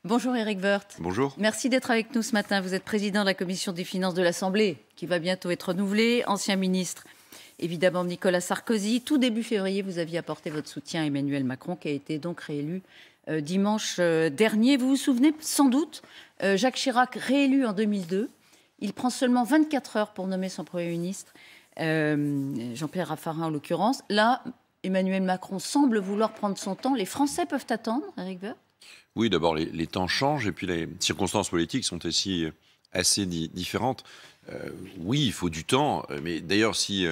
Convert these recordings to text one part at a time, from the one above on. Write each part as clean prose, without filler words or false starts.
Bonjour Éric Woerth. Bonjour. Merci d'être avec nous ce matin. Vous êtes président de la commission des finances de l'Assemblée, qui va bientôt être renouvelée, ancien ministre, évidemment Nicolas Sarkozy. Tout début février, vous aviez apporté votre soutien à Emmanuel Macron, qui a été donc réélu dimanche dernier. Vous vous souvenez sans doute, Jacques Chirac, réélu en 2002, il prend seulement 24 heures pour nommer son Premier ministre, Jean-Pierre Raffarin en l'occurrence. Là, Emmanuel Macron semble vouloir prendre son temps. Les Français peuvent attendre, Éric Woerth ? Oui, d'abord, les temps changent et puis les circonstances politiques sont aussi assez différentes. Oui, il faut du temps, mais d'ailleurs, si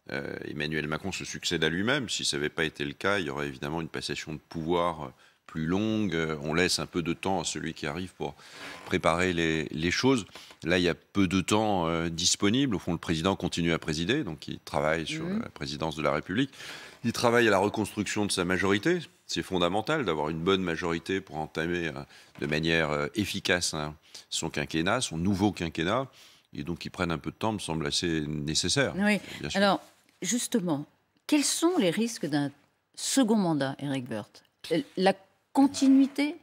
Emmanuel Macron se succède à lui-même, si ça n'avait pas été le cas, il y aurait évidemment une passation de pouvoir plus longue. On laisse un peu de temps à celui qui arrive pour préparer les choses. Là, il y a peu de temps disponible. Au fond, le président continue à présider, donc il travaille sur la présidence de la République. Il travaille à la reconstruction de sa majorité. C'est fondamental d'avoir une bonne majorité pour entamer de manière efficace son quinquennat, son nouveau quinquennat. Et donc, qu'ils prennent un peu de temps me semble assez nécessaire. Oui. Alors, justement, quels sont les risques d'un second mandat, Éric Woerth ? La continuité ?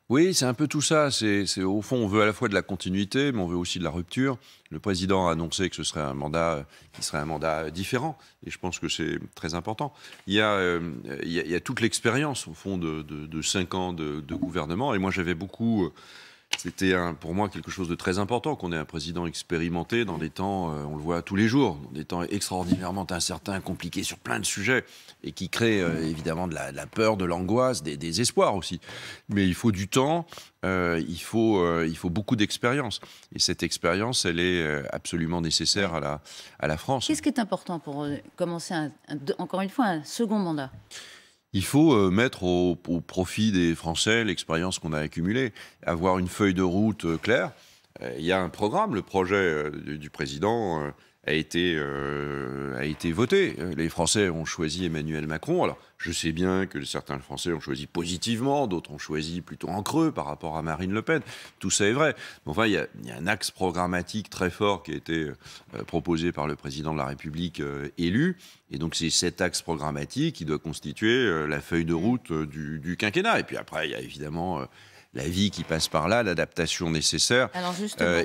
Oui, c'est un peu tout ça. Au fond, on veut à la fois de la continuité, mais on veut aussi de la rupture. Le président a annoncé que ce serait un mandat qui serait un mandat différent, et je pense que c'est très important. Il y a toute l'expérience, au fond, de 5 ans de gouvernement, et moi j'avais beaucoup... C'était pour moi quelque chose de très important qu'on ait un président expérimenté dans des temps, on le voit tous les jours, dans des temps extraordinairement incertains, compliqués sur plein de sujets, et qui créent évidemment de la peur, de l'angoisse, des espoirs aussi. Mais il faut du temps, il faut beaucoup d'expérience. Et cette expérience, elle est absolument nécessaire à la France. Qu'est-ce qui est important pour commencer, encore une fois, un second mandat ? Il faut mettre au profit des Français l'expérience qu'on a accumulée, avoir une feuille de route claire. Il y a un programme, le projet du président a été voté. Les Français ont choisi Emmanuel Macron. Alors, je sais bien que certains Français ont choisi positivement, d'autres ont choisi plutôt en creux par rapport à Marine Le Pen. Tout ça est vrai. Mais enfin, il y a un axe programmatique très fort qui a été proposé par le président de la République élu. Et donc, c'est cet axe programmatique qui doit constituer la feuille de route du quinquennat. Et puis après, il y a évidemment... la vie qui passe par là, l'adaptation nécessaire,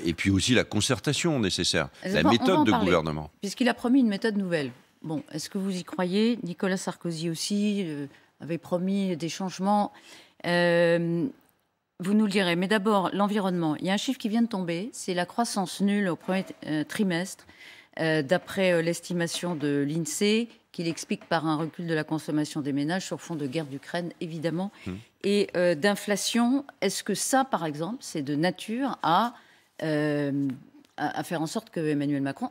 et puis aussi la concertation nécessaire, la méthode de gouvernement. Puisqu'il a promis une méthode nouvelle. Bon, est-ce que vous y croyez ? Nicolas Sarkozy aussi avait promis des changements. Vous nous le direz. Mais d'abord, l'environnement. Il y a un chiffre qui vient de tomber, c'est la croissance nulle au premier trimestre, d'après l'estimation de l'INSEE, qu'il explique par un recul de la consommation des ménages sur fond de guerre d'Ukraine, évidemment, et d'inflation. Est-ce que ça, par exemple, c'est de nature à faire en sorte que Emmanuel Macron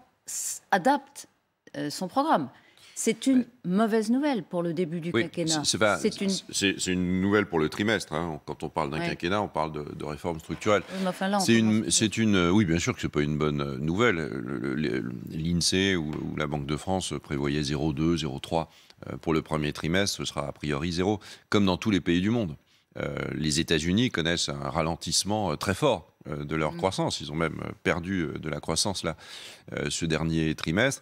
adapte son programme ? C'est une mauvaise nouvelle pour le début du quinquennat. C'est une nouvelle pour le trimestre. Hein. Quand on parle d'un quinquennat, on parle de réformes structurelles. Oui, mais enfin là, oui, bien sûr que ce n'est pas une bonne nouvelle. L'INSEE ou la Banque de France prévoyait 0,2, 0,3 pour le premier trimestre. Ce sera a priori 0, comme dans tous les pays du monde. Les États-Unis connaissent un ralentissement très fort de leur croissance. Ils ont même perdu de la croissance là, ce dernier trimestre.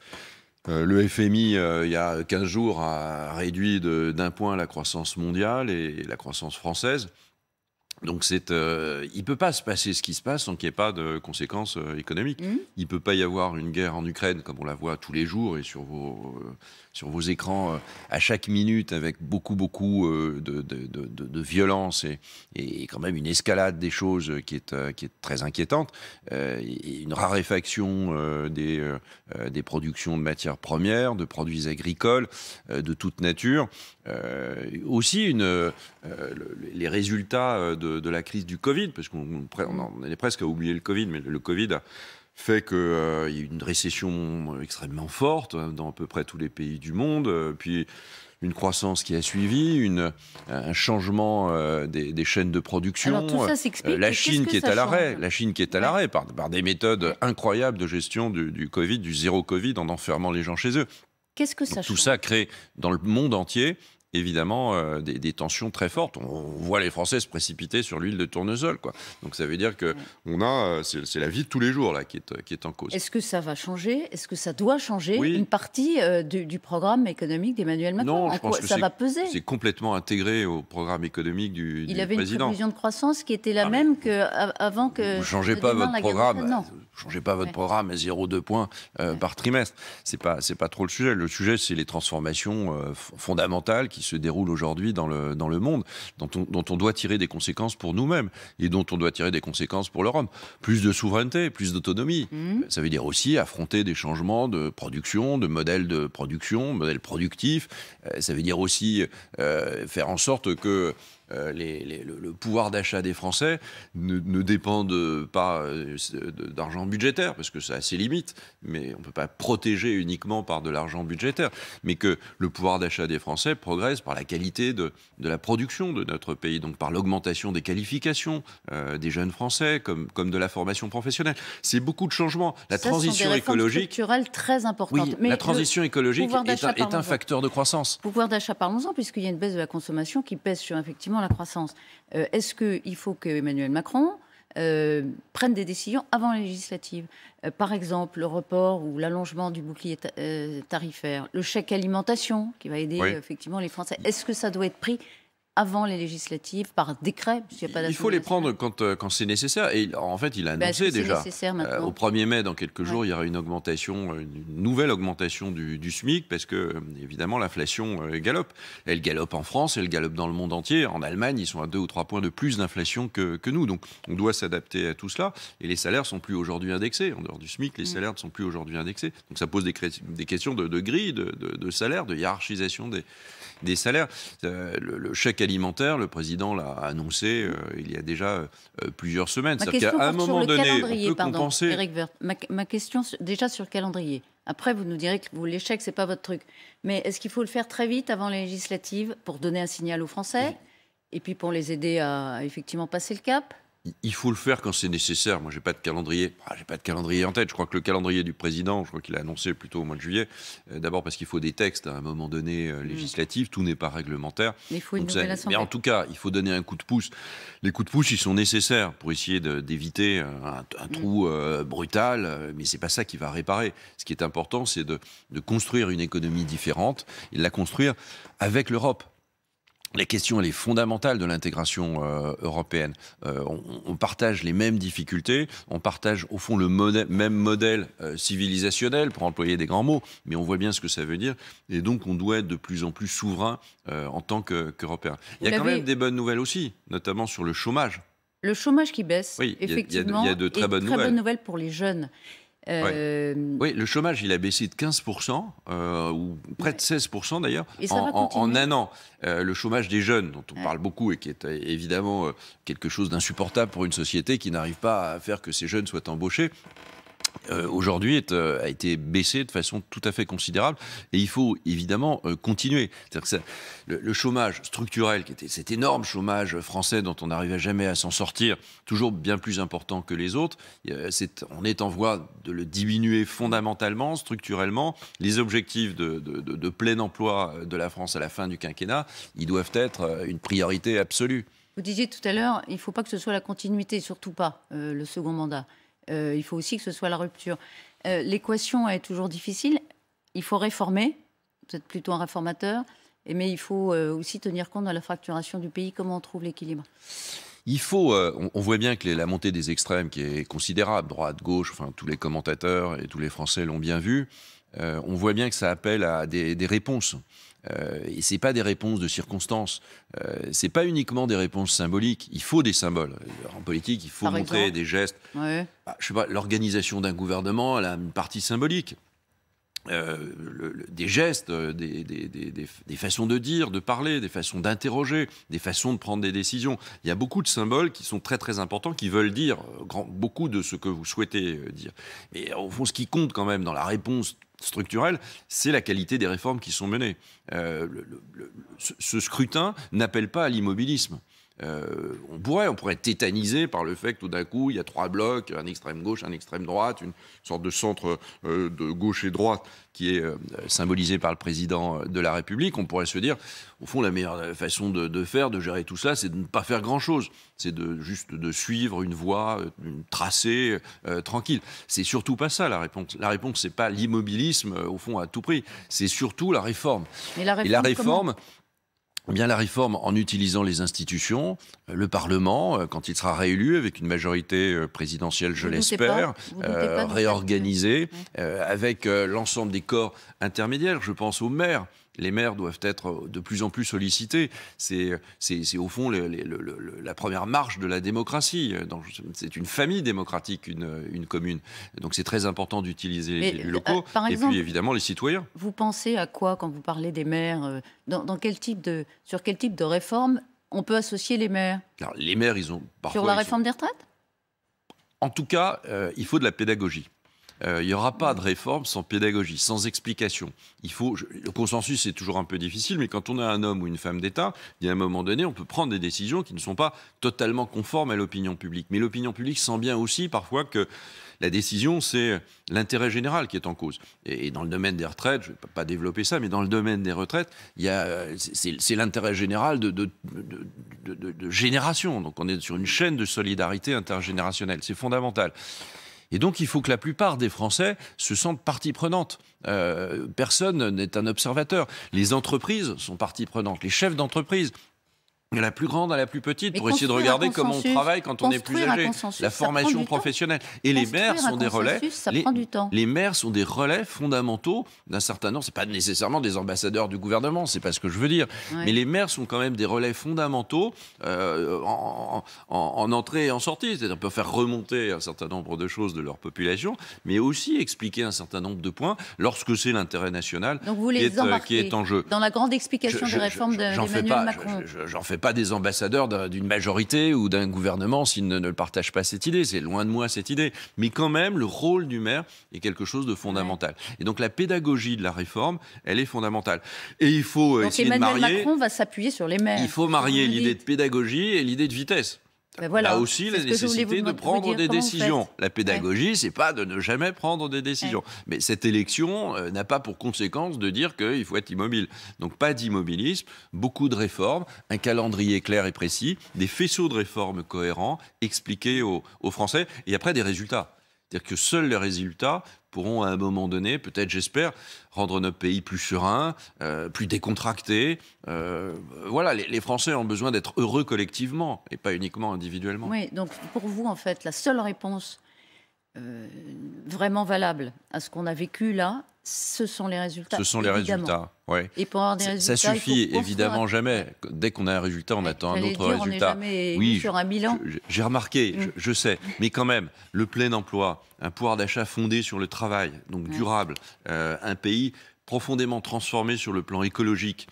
Le FMI, il y a 15 jours, a réduit d'1 point la croissance mondiale et la croissance française. Donc il ne peut pas se passer ce qui se passe sans qu'il n'y ait pas de conséquences économiques. Il ne peut pas y avoir une guerre en Ukraine, comme on la voit tous les jours et sur vos écrans à chaque minute, avec beaucoup de violence et quand même une escalade des choses qui est très inquiétante. Et une raréfaction des productions de matières premières, de produits agricoles, de toute nature. Aussi les résultats de la crise du Covid, parce qu'on est presque à oublier le Covid, mais le Covid a fait qu'il y a eu une récession extrêmement forte dans à peu près tous les pays du monde, puis une croissance qui a suivi, un changement des chaînes de production. Alors, tout ça s'explique. La Chine qui est à l'arrêt, par des méthodes incroyables de gestion du Covid, du zéro Covid, en enfermant les gens chez eux. Qu'est-ce que ça change ? Tout ça crée dans le monde entier évidemment des tensions très fortes. On voit les Français se précipiter sur l'huile de tournesol, quoi. Donc ça veut dire que c'est la vie de tous les jours là qui est en cause. Est-ce que ça va changer? Est-ce que ça doit changer Oui. une partie du programme économique d'Emmanuel Macron? Non, je pense que ça va peser. C'est complètement intégré au programme économique du président. Il avait une prévision de croissance qui était la même qu'avant que... Vous ne changez pas votre programme. Vous changez pas votre programme à 0,2 points par trimestre. C'est pas trop le sujet. Le sujet, c'est les transformations fondamentales qui se déroulent aujourd'hui dans le monde, dont on doit tirer des conséquences pour nous-mêmes et dont on doit tirer des conséquences pour l'Europe. Plus de souveraineté, plus d'autonomie. Ça veut dire aussi affronter des changements de production, de modèles productifs. Ça veut dire aussi faire en sorte que le pouvoir d'achat des Français ne dépende pas d'argent budgétaire, parce que ça a ses limites, mais on ne peut pas protéger uniquement par de l'argent budgétaire, mais que le pouvoir d'achat des Français progresse par la qualité de la production de notre pays, donc par l'augmentation des qualifications des jeunes Français, comme de la formation professionnelle. C'est beaucoup de changements. La transition écologique structurelle très importante. Oui, mais la transition écologique est un facteur de croissance. Pouvoir d'achat, parlons-en, puisqu'il y a une baisse de la consommation qui pèse sur effectivement la croissance. Est-ce qu'il faut que Emmanuel Macron prenne des décisions avant les législatives, par exemple le report ou l'allongement du bouclier tarifaire, le chèque alimentation qui va aider effectivement les Français? Est-ce que ça doit être pris avant les législatives, par décret? Il faut les prendre quand c'est nécessaire. Et en fait, il a annoncé déjà. Au 1er mai, dans quelques jours, il y aura une nouvelle augmentation du SMIC, parce que, évidemment, l'inflation galope. Elle galope en France, elle galope dans le monde entier. En Allemagne, ils sont à 2 ou 3 points de plus d'inflation que nous. Donc, on doit s'adapter à tout cela. Et les salaires ne sont plus aujourd'hui indexés. En dehors du SMIC, les salaires ne sont plus aujourd'hui indexés. Donc, ça pose des questions de grille, de salaire, de hiérarchisation des salaires. Le chèque alimentaire, le président l'a annoncé il y a déjà plusieurs semaines. C'est-à-dire qu'à un moment donné, on peut compenser. Éric Woerth, ma question déjà sur le calendrier. Après, vous nous direz que l'échec, c'est pas votre truc. Mais est-ce qu'il faut le faire très vite avant les législatives pour donner un signal aux Français et puis pour les aider à effectivement passer le cap? Il faut le faire quand c'est nécessaire. Moi, j'ai pas de calendrier. J'ai pas de calendrier en tête. Je crois que le calendrier du président, je crois qu'il a annoncé plutôt au mois de juillet. D'abord parce qu'il faut des textes à un moment donné législatifs. Tout n'est pas réglementaire. Mais il faut une nouvelle assemblée. Mais en tout cas, il faut donner un coup de pouce. Les coups de pouce, ils sont nécessaires pour essayer d'éviter un trou brutal. Mais c'est pas ça qui va réparer. Ce qui est important, c'est de construire une économie différente et de la construire avec l'Europe. La question, elle est fondamentale de l'intégration européenne. On partage les mêmes difficultés, on partage au fond le même modèle civilisationnel, pour employer des grands mots, mais on voit bien ce que ça veut dire, et donc on doit être de plus en plus souverain en tant qu'Européen. Il y a quand même des bonnes nouvelles aussi, notamment sur le chômage. Le chômage qui baisse, oui, effectivement, il y a de très bonnes nouvelles. Très bonnes nouvelles pour les jeunes. Oui, le chômage, il a baissé de 15%, ou près de 16% d'ailleurs, en un an. Le chômage des jeunes, dont on parle beaucoup et qui est évidemment quelque chose d'insupportable pour une société qui n'arrive pas à faire que ces jeunes soient embauchés, aujourd'hui a été baissé de façon tout à fait considérable, et il faut évidemment continuer. C'est-à-dire que le chômage structurel, qui était cet énorme chômage français dont on n'arrivait jamais à s'en sortir, toujours bien plus important que les autres, on est en voie de le diminuer fondamentalement, structurellement. Les objectifs de plein emploi de la France à la fin du quinquennat, ils doivent être une priorité absolue. Vous disiez tout à l'heure, il ne faut pas que ce soit la continuité, surtout pas le second mandat. Il faut aussi que ce soit la rupture. L'équation est toujours difficile. Il faut réformer. Vous êtes plutôt un réformateur. Mais il faut aussi tenir compte de la fracturation du pays. Comment on trouve l'équilibre? Il faut, on voit bien que la montée des extrêmes qui est considérable, droite, gauche, enfin tous les commentateurs et tous les Français l'ont bien vu, on voit bien que ça appelle à des réponses. Et c'est pas des réponses de circonstances, c'est pas uniquement des réponses symboliques. Il faut des symboles. En politique, il faut montrer des gestes. Ouais. Je sais pas, l'organisation d'un gouvernement, elle a une partie symbolique. Des gestes, des façons de dire, de parler, des façons d'interroger, des façons de prendre des décisions. Il y a beaucoup de symboles qui sont très très importants, qui veulent dire beaucoup de ce que vous souhaitez dire. Mais au fond, ce qui compte quand même dans la réponse structurelle, c'est la qualité des réformes qui sont menées. Ce scrutin n'appelle pas à l'immobilisme. On pourrait être tétanisé par le fait que tout d'un coup, il y a 3 blocs, un extrême gauche, un extrême droite, une sorte de centre de gauche et droite qui est symbolisé par le président de la République. On pourrait se dire, au fond, la meilleure façon de faire, de gérer tout ça, c'est de ne pas faire grand-chose. C'est juste de suivre une voie, une tracée tranquille. C'est surtout pas ça la réponse. La réponse, c'est pas l'immobilisme, au fond, à tout prix. C'est surtout la réforme. Et la réforme, eh bien, la réforme en utilisant les institutions, le Parlement, quand il sera réélu, avec une majorité présidentielle, je l'espère, réorganisée, avec l'ensemble des corps intermédiaires. Je pense aux maires. Les maires doivent être de plus en plus sollicités. C'est au fond la première marche de la démocratie. C'est une famille démocratique, une commune. Donc c'est très important d'utiliser les élus locaux. Et puis évidemment les citoyens. Vous pensez à quoi quand vous parlez des maires sur quel type de réforme on peut associer les maires? Alors, les maires, ils ont parfois... Sur la réforme des retraites? En tout cas, il faut de la pédagogie. Il n'y aura pas de réforme sans pédagogie, sans explication. Le consensus, c'est toujours un peu difficile, mais quand on a un homme ou une femme d'État, il y a un moment donné, on peut prendre des décisions qui ne sont pas totalement conformes à l'opinion publique. Mais l'opinion publique sent bien aussi parfois que la décision, c'est l'intérêt général qui est en cause. Et dans le domaine des retraites, je ne vais pas développer ça, mais dans le domaine des retraites, c'est l'intérêt général de génération. Donc on est sur une chaîne de solidarité intergénérationnelle. C'est fondamental. Et donc, il faut que la plupart des Français se sentent partie prenante. Personne n'est un observateur. Les entreprises sont partie prenante. Les chefs d'entreprise, de la plus grande à la plus petite, pour essayer de regarder comment on travaille quand on est plus âgé. La formation professionnelle. Et les maires sont des relais. Les maires sont des relais fondamentaux d'un certain nombre. C'est pas nécessairement des ambassadeurs du gouvernement, c'est pas ce que je veux dire. Ouais. Mais les maires sont quand même des relais fondamentaux en entrée et en sortie. C'est-à-dire qu'on peut faire remonter un certain nombre de choses de leur population, mais aussi expliquer un certain nombre de points lorsque c'est l'intérêt national qui est en jeu. Dans la grande explication des réformes d'Emmanuel Macron. J'en fais pas des ambassadeurs d'une majorité ou d'un gouvernement s'ils ne partagent pas cette idée. C'est loin de moi cette idée. Mais quand même, le rôle du maire est quelque chose de fondamental. Ouais. Et donc la pédagogie de la réforme, elle est fondamentale. Et il faut essayer de marier... Emmanuel Macron va s'appuyer sur les maires. Il faut marier l'idée de pédagogie et l'idée de vitesse. Voilà. Là aussi, la nécessité de prendre des décisions. La pédagogie, c'est pas de ne jamais prendre des décisions. Mais cette élection n'a pas pour conséquence de dire qu'il faut être immobile. Donc pas d'immobilisme, beaucoup de réformes, un calendrier clair et précis, des faisceaux de réformes cohérents, expliqués aux Français, et après des résultats. C'est-à-dire que seuls les résultats pourront, à un moment donné, peut-être, j'espère, rendre notre pays plus serein, plus décontracté. Voilà, les Français ont besoin d'être heureux collectivement et pas uniquement individuellement. Oui, donc pour vous, en fait, la seule réponse vraiment valable à ce qu'on a vécu là, ce sont les résultats. Ce sont les résultats, oui. Et pour avoir des résultats, ça suffit évidemment jamais. Dès qu'on a un résultat, on attend un autre résultat. On n'est jamais sur un bilan. J'ai remarqué, je sais, mais quand même, le plein emploi, un pouvoir d'achat fondé sur le travail, donc durable, un pays profondément transformé sur le plan écologique,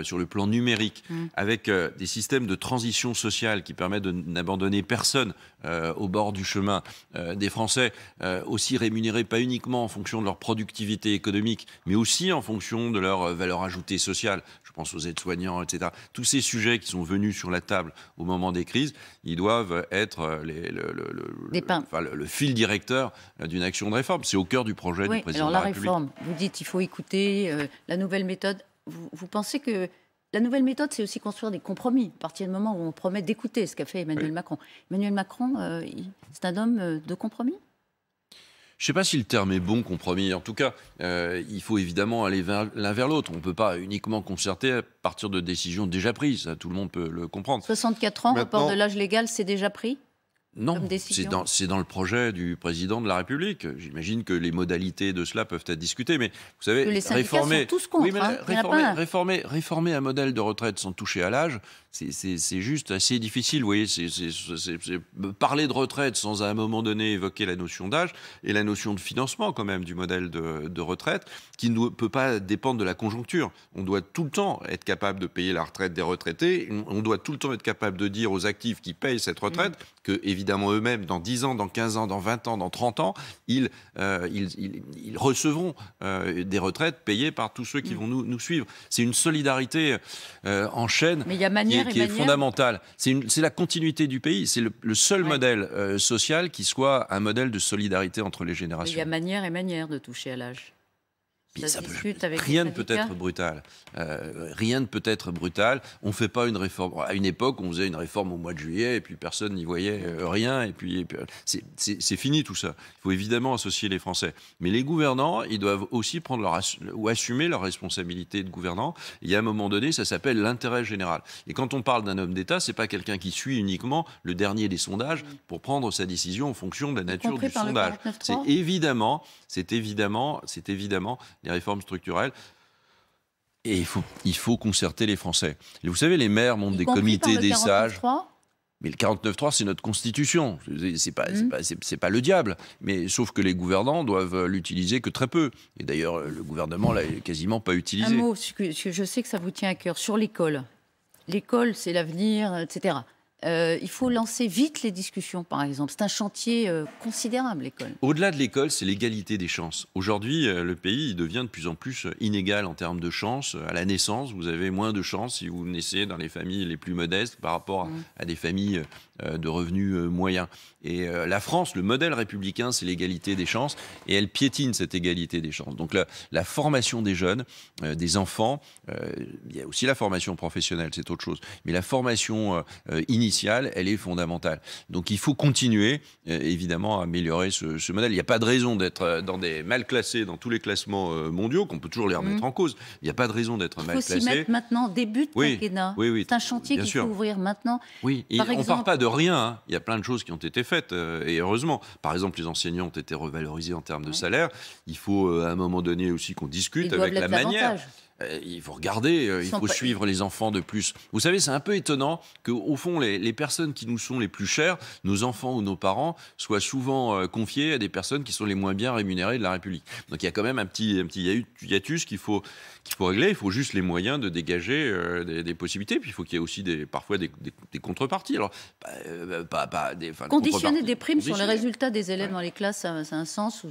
sur le plan numérique, avec des systèmes de transition sociale qui permettent de n'abandonner personne au bord du chemin, des Français aussi rémunérés pas uniquement en fonction de leur productivité économique, mais aussi en fonction de leur valeur ajoutée sociale. Je pense aux aides-soignants, etc. Tous ces sujets qui sont venus sur la table au moment des crises, ils doivent être le fil directeur d'une action de réforme. C'est au cœur du projet du président de la République. Alors la réforme, vous dites qu'il faut écouter la nouvelle méthode. Vous pensez que la nouvelle méthode, c'est aussi construire des compromis, à partir du moment où on promet d'écouter ce qu'a fait Emmanuel Macron. Emmanuel Macron, c'est un homme de compromis ? Je ne sais pas si le terme est bon, compromis. En tout cas, il faut évidemment aller l'un vers l'autre. On ne peut pas uniquement concerter à partir de décisions déjà prises. Ça, tout le monde peut le comprendre. 64 ans, report de l'âge légal, c'est déjà pris ? Non, c'est dans le projet du président de la République. J'imagine que les modalités de cela peuvent être discutées, mais vous savez, les syndicats sont tous contre, réformer un modèle de retraite sans toucher à l'âge, c'est juste assez difficile. Vous voyez, parler de retraite sans à un moment donné évoquer la notion d'âge et la notion de financement quand même du modèle de retraite, qui ne peut pas dépendre de la conjoncture. On doit tout le temps être capable de payer la retraite des retraités. On doit tout le temps être capable de dire aux actifs qui payent cette retraite que, évidemment, évidemment eux-mêmes, dans 10 ans, dans 15 ans, dans 20 ans, dans 30 ans, ils recevront des retraites payées par tous ceux qui vont nous suivre. C'est une solidarité en chaîne qui est fondamentale. C'est la continuité du pays. C'est le seul modèle social qui soit un modèle de solidarité entre les générations. Il y a manière et manière de toucher à l'âge. Rien ne peut être brutal. Rien ne peut être brutal. On ne fait pas une réforme. À une époque, on faisait une réforme au mois de juillet et puis personne n'y voyait rien. Et puis c'est fini tout ça. Il faut évidemment associer les Français. Mais les gouvernants, ils doivent aussi prendre ou assumer leur responsabilité de gouvernants. Il y a un moment donné, ça s'appelle l'intérêt général. Et quand on parle d'un homme d'État, c'est pas quelqu'un qui suit uniquement le dernier des sondages pour prendre sa décision en fonction de la nature du sondage. C'est évidemment les réformes structurelles. Et il faut concerter les Français. Et vous savez, les maires montent des comités des sages. Mais le 49.3, c'est notre constitution. C'est pas le diable. Mais sauf que les gouvernants doivent l'utiliser que très peu. Et d'ailleurs, le gouvernement l'a quasiment pas utilisé. Un mot, je sais que ça vous tient à cœur, sur l'école. L'école, c'est l'avenir, etc. Il faut lancer vite les discussions, par exemple. C'est un chantier considérable, l'école. Au-delà de l'école, c'est l'égalité des chances. Aujourd'hui, le pays devient de plus en plus inégal en termes de chances. À la naissance, vous avez moins de chances si vous naissez dans les familles les plus modestes par rapport à des familles de revenus moyens. Et la France, le modèle républicain, c'est l'égalité des chances. Et elle piétine cette égalité des chances. Donc la formation des jeunes, des enfants, il y a aussi la formation professionnelle, c'est autre chose. Mais la formation initiale, elle est fondamentale. Donc il faut continuer, évidemment, à améliorer ce modèle. Il n'y a pas de raison d'être dans des mal classés dans tous les classements mondiaux, qu'on peut toujours les remettre en cause. Il n'y a pas de raison d'être mal classé. Il faut s'y mettre maintenant, début de quinquennat. Oui, c'est un chantier qu'il faut ouvrir maintenant. Oui, on ne part pas de rien. Hein. Il y a plein de choses qui ont été faites, et heureusement. Par exemple, les enseignants ont été revalorisés en termes de salaire. Il faut, à un moment donné aussi, qu'on discute avec la manière. Il faut regarder, il faut suivre les enfants de plus. Vous savez, c'est un peu étonnant qu'au fond, les personnes qui nous sont les plus chères, nos enfants ou nos parents, soient souvent confiés à des personnes qui sont les moins bien rémunérées de la République. Donc il y a quand même un petit hiatus qu'il faut régler. Il faut juste les moyens de dégager des possibilités. Puis il faut qu'il y ait aussi parfois des contreparties. Alors, conditionner des primes sur les résultats des élèves dans les classes, ça a un sens ou...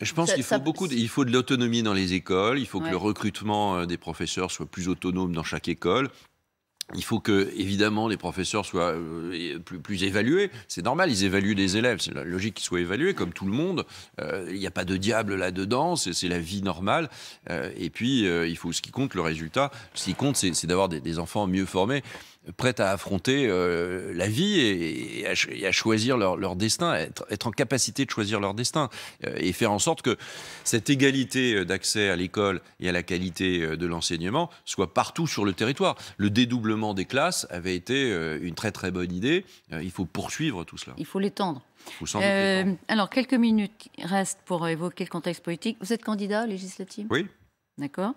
Je pense qu'il faut de l'autonomie dans les écoles, il faut que le recrutement des professeurs soit plus autonome dans chaque école. Il faut que, évidemment, les professeurs soient plus évalués. C'est normal, ils évaluent les élèves. C'est logique qu'ils soient évalués, comme tout le monde. Il n'y a pas de diable là-dedans, c'est la vie normale. Et puis, il faut ce qui compte, le résultat. Ce qui compte, c'est d'avoir des enfants mieux formés, prêts à affronter la vie et à choisir leur destin, être en capacité de choisir leur destin. Et faire en sorte que cette égalité d'accès à l'école et à la qualité de l'enseignement soit partout sur le territoire. Le dédoublement des classes avait été une très très bonne idée. Il faut poursuivre tout cela. Il faut l'étendre. Alors, quelques minutes restent pour évoquer le contexte politique. Vous êtes candidat législatif ? Oui. D'accord.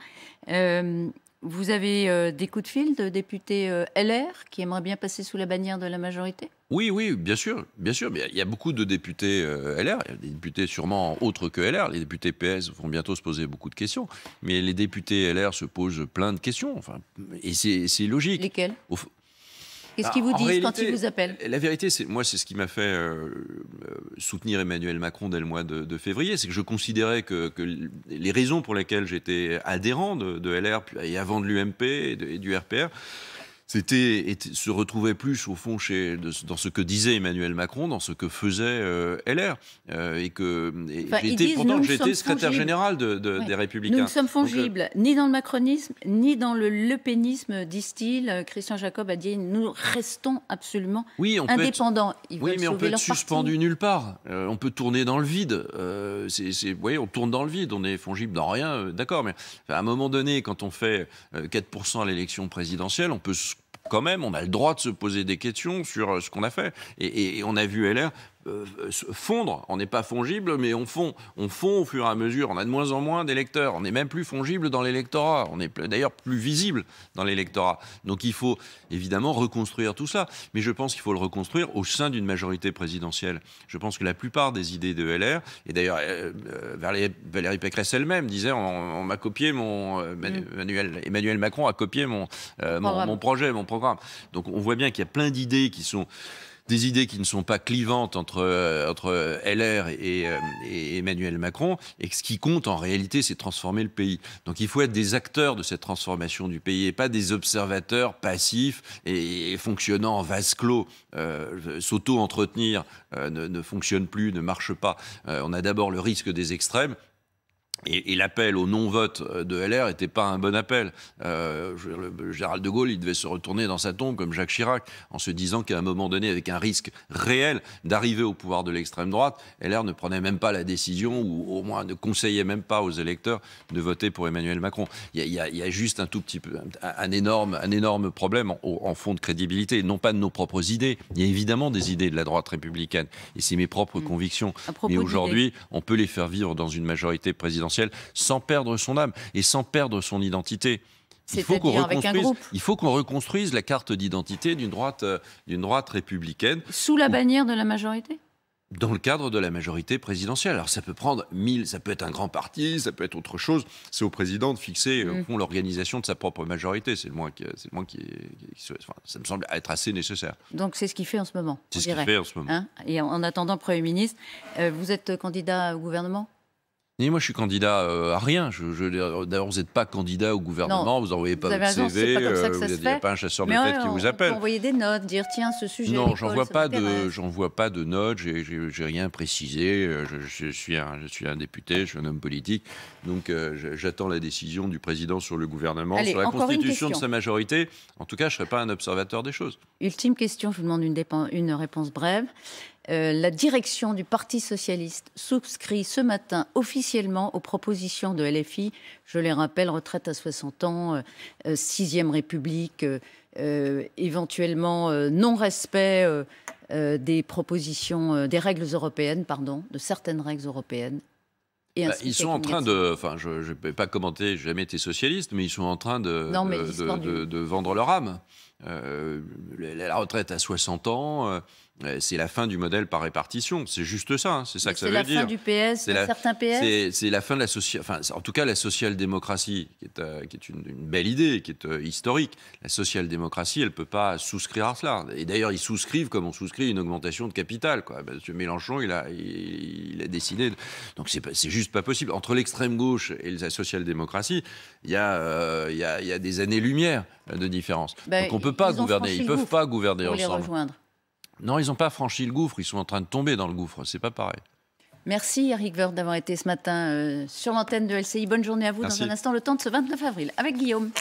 Vous avez des coups de fil de députés LR qui aimeraient bien passer sous la bannière de la majorité ? Oui, bien sûr. Mais il y a beaucoup de députés LR. Il y a des députés sûrement autres que LR. Les députés PS vont bientôt se poser beaucoup de questions. Mais les députés LR se posent plein de questions. Et c'est logique. Lesquelles ? Qu'est-ce qu'ils vous disent quand ils vous appellent ? La vérité, c'est ce qui m'a fait soutenir Emmanuel Macron dès le mois de février. C'est que je considérais que les raisons pour lesquelles j'étais adhérent de LR, et avant de l'UMP et du RPR, se retrouvait plus au fond dans ce que disait Emmanuel Macron, dans ce que faisait LR, j'étais secrétaire général des Républicains. Nous sommes fongibles, ni dans le macronisme, ni dans le lepénisme, disent-ils. Christian Jacob a dit nous restons absolument indépendants. Mais on peut être suspendu nulle part. On peut tourner dans le vide. Vous voyez, on tourne dans le vide. On est fongible dans rien. D'accord, mais à un moment donné, quand on fait 4% à l'élection présidentielle, on peut quand même, on a le droit de se poser des questions sur ce qu'on a fait. Et on a vu LR fondre. On n'est pas fongible, mais on fond au fur et à mesure. On a de moins en moins d'électeurs. On n'est même plus fongible dans l'électorat. On est d'ailleurs plus visible dans l'électorat. Donc il faut évidemment reconstruire tout ça. Mais je pense qu'il faut le reconstruire au sein d'une majorité présidentielle. Je pense que la plupart des idées de LR, et d'ailleurs Valérie Pécresse elle-même disait on m'a copié Emmanuel Macron a copié mon projet, mon programme. Donc on voit bien qu'il y a plein d'idées qui sont des idées qui ne sont pas clivantes entre LR et Emmanuel Macron, et que ce qui compte en réalité, c'est transformer le pays. Donc il faut être des acteurs de cette transformation du pays et pas des observateurs passifs et fonctionnant en vase clos. S'auto-entretenir ne fonctionne plus, ne marche pas. On a d'abord le risque des extrêmes. Et l'appel au non-vote de LR n'était pas un bon appel. Général de Gaulle, il devait se retourner dans sa tombe comme Jacques Chirac, en se disant qu'à un moment donné, avec un risque réel d'arriver au pouvoir de l'extrême droite, LR ne prenait même pas la décision, ou au moins ne conseillait même pas aux électeurs de voter pour Emmanuel Macron. Il y a juste un tout petit peu, un énorme problème en fond de crédibilité, non pas de nos propres idées. Il y a évidemment des idées de la droite républicaine, et c'est mes propres convictions. Mais aujourd'hui, on peut les faire vivre dans une majorité présidentielle sans perdre son âme et sans perdre son identité. Il faut qu'on reconstruise la carte d'identité d'une droite républicaine. Sous la bannière de la majorité ? Dans le cadre de la majorité présidentielle. Alors ça peut prendre 1000, ça peut être un grand parti, ça peut être autre chose. C'est au président de fixer l'organisation de sa propre majorité. C'est le moins ça me semble être assez nécessaire. Donc c'est ce qu'il fait en ce moment. C'est ce qu'il fait en ce moment. Hein, et en attendant Premier ministre, vous êtes candidat au gouvernement ? Et moi, je suis candidat à rien. D'ailleurs, vous n'êtes pas candidat au gouvernement, vous n'envoyez pas votre CV, il n'y a pas un chasseur de tête qui vous appelle. On peut envoyer des notes, dire tiens, ce sujet. Non, j'en vois pas de notes, j'ai rien précisé. Je suis un député, je suis un homme politique. Donc, j'attends la décision du président sur le gouvernement, sur la constitution de sa majorité. En tout cas, je ne serai pas un observateur des choses. Ultime question, je vous demande une réponse brève. La direction du Parti socialiste souscrit ce matin officiellement aux propositions de LFI. Je les rappelle, retraite à 60 ans, 6e République, éventuellement non-respect des propositions, des règles européennes, de certaines règles européennes. Ils sont en train de... Enfin, je ne vais pas commenter, je n'ai jamais été socialiste, mais ils sont en train de vendre leur âme. La retraite à 60 ans... c'est la fin du modèle par répartition. C'est juste ça, c'est ça que ça veut dire. C'est la fin du PS, certains PS. C'est la fin de en tout cas, la social-démocratie, qui est une belle idée, qui est historique. La social-démocratie, elle ne peut pas souscrire à cela. Et d'ailleurs, ils souscrivent comme on souscrit une augmentation de capital, quoi. M. Mélenchon, il a décidé... Donc, c'est juste pas possible. Entre l'extrême gauche et la social-démocratie, il y a des années-lumière de différence. Donc, on ne peut pas gouverner. Ils ne peuvent pas gouverner ensemble. Non, ils n'ont pas franchi le gouffre, ils sont en train de tomber dans le gouffre, c'est pas pareil. Merci Eric Woerth d'avoir été ce matin sur l'antenne de LCI. Bonne journée à vous. Merci. Dans un instant, le temps de ce 29 avril avec Guillaume.